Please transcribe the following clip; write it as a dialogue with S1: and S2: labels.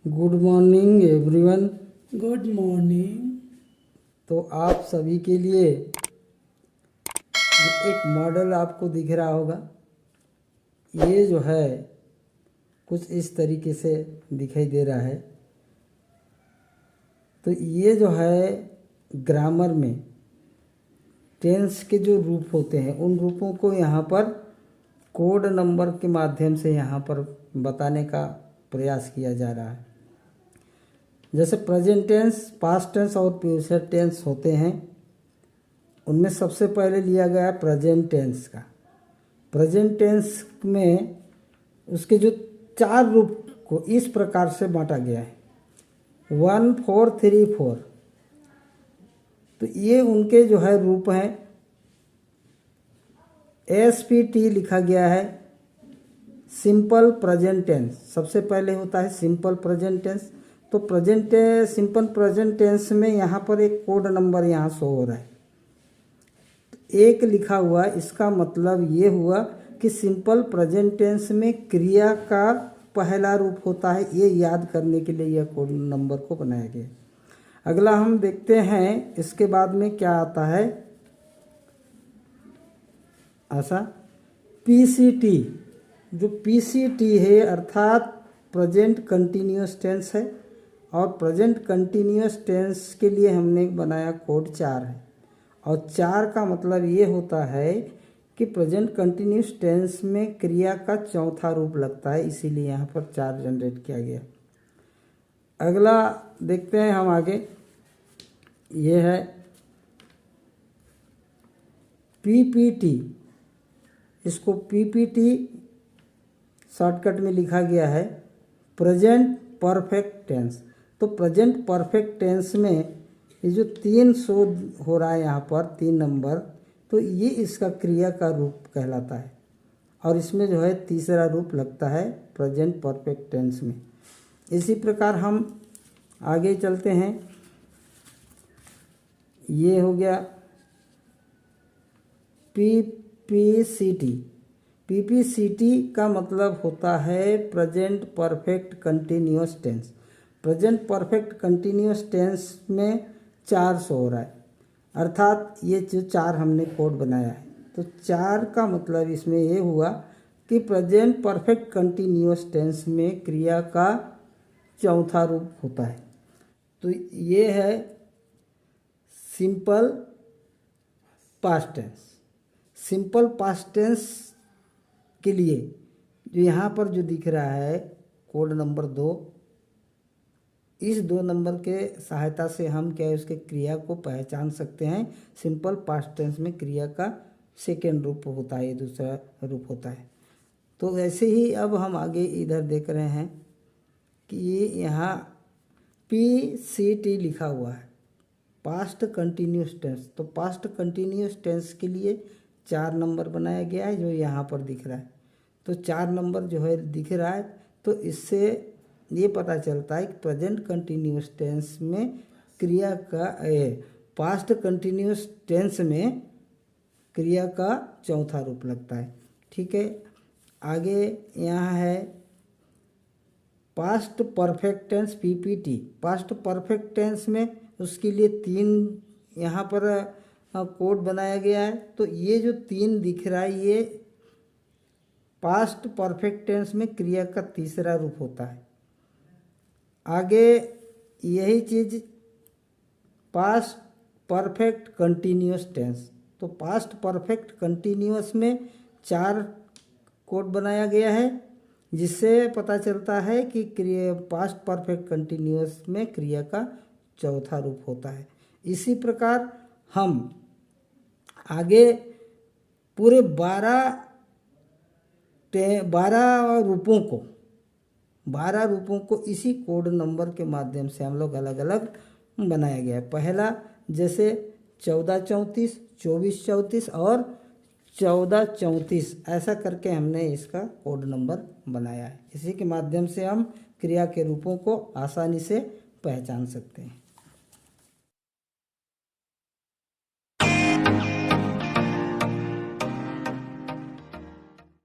S1: Good morning everyone.
S2: Good morning.
S1: तो आप सभी के लिए एक मॉडल आपको दिख रहा होगा। ये जो है कुछ इस तरीके से दिखाई दे रहा है। तो ये जो है ग्रामर में टेंस के जो रूप होते हैं उन रूपों को यहाँ पर कोड नंबर के माध्यम से यहाँ पर बताने का प्रयास किया जा रहा है। जैसे प्रेजेंट टेंस, पास्ट टेंस और फ्यूचर टेंस होते हैं, उनमें सबसे पहले लिया गया प्रेजेंट टेंस का। प्रेजेंट टेंस में उसके जो 4 रूप को इस प्रकार से बांटा गया है 1 4 3 4। तो ये उनके जो है रूप हैं। SPT लिखा गया है सिंपल प्रेजेंट टेंस। सबसे पहले होता है सिंपल प्रेजेंट टेंस। तो सिंपल प्रेजेंट टेंस में यहाँ पर एक कोड नंबर यहाँ शो हो रहा है, एक लिखा हुआ। इसका मतलब ये हुआ कि सिंपल प्रेजेंट टेंस में क्रिया का पहला रूप होता है। ये याद करने के लिए यह कोड नंबर को बनाया गया। अगला हम देखते हैं इसके बाद में क्या आता है। ऐसा PCT, जो PCT है अर्थात प्रेजेंट कंटिन्यूअस टेंस है। और प्रेजेंट कंटिन्यूअस टेंस के लिए हमने बनाया कोड 4 है। और 4 का मतलब ये होता है कि प्रेजेंट कंटिन्यूअस टेंस में क्रिया का चौथा रूप लगता है, इसीलिए यहाँ पर 4 जनरेट किया गया। अगला देखते हैं हम आगे। ये है PPT। इसको PPT शॉर्टकट में लिखा गया है प्रेजेंट परफेक्ट टेंस। तो प्रेजेंट परफेक्ट टेंस में ये जो 3 शो हो रहा है यहाँ पर 3 नंबर, तो ये इसका क्रिया का रूप कहलाता है। और इसमें जो है तीसरा रूप लगता है प्रेजेंट परफेक्ट टेंस में। इसी प्रकार हम आगे चलते हैं। ये हो गया PPCT। PPCT का मतलब होता है present perfect continuous tense. Present perfect continuous tense में 4 शो हो रहा है, अर्थात ये जो 4 हमने कोड बनाया है। तो 4 का मतलब इसमें ये हुआ कि प्रेजेंट परफेक्ट कंटिन्यूअस टेंस में क्रिया का चौथा रूप होता है। तो ये है simple past tense. Simple past tense के लिए जो यहाँ पर जो दिख रहा है कोड नंबर 2, इस 2 नंबर के सहायता से हम क्या है उसके क्रिया को पहचान सकते हैं। सिंपल पास्ट टेंस में क्रिया का सेकेंड रूप होता है, ये दूसरा रूप होता है। तो ऐसे ही अब हम आगे इधर देख रहे हैं कि ये यहाँ PCT लिखा हुआ है पास्ट कंटिन्यूअस टेंस। तो पास्ट कंटिन्यूअस टेंस के लिए 4 नंबर बनाया गया है जो यहाँ पर दिख रहा है। तो 4 नंबर जो है दिख रहा है, तो इससे ये पता चलता है कि प्रेजेंट कंटिन्यूअस टेंस में क्रिया का पास्ट कंटिन्यूअस टेंस में क्रिया का चौथा रूप लगता है। ठीक है, आगे यहाँ है past perfect tense PPT। Past perfect tense में उसके लिए 3 यहाँ पर कोड बनाया गया है। तो ये जो 3 दिख रहा है ये पास्ट परफेक्ट टेंस में क्रिया का तीसरा रूप होता है। आगे यही चीज़ पास्ट परफेक्ट कंटिन्यूअस टेंस। तो पास्ट परफेक्ट कंटिन्यूअस में 4 कोड बनाया गया है, जिससे पता चलता है कि क्रिया पास्ट परफेक्ट कंटिन्यूअस में क्रिया का चौथा रूप होता है। इसी प्रकार हम आगे पूरे 12 रूपों को इसी कोड नंबर के माध्यम से हम लोग अलग अलग बनाया गया है। पहला जैसे 14 34, 24 34 और 14 34, ऐसा करके हमने इसका कोड नंबर बनाया है। इसी के माध्यम से हम क्रिया के रूपों को आसानी से पहचान सकते हैं।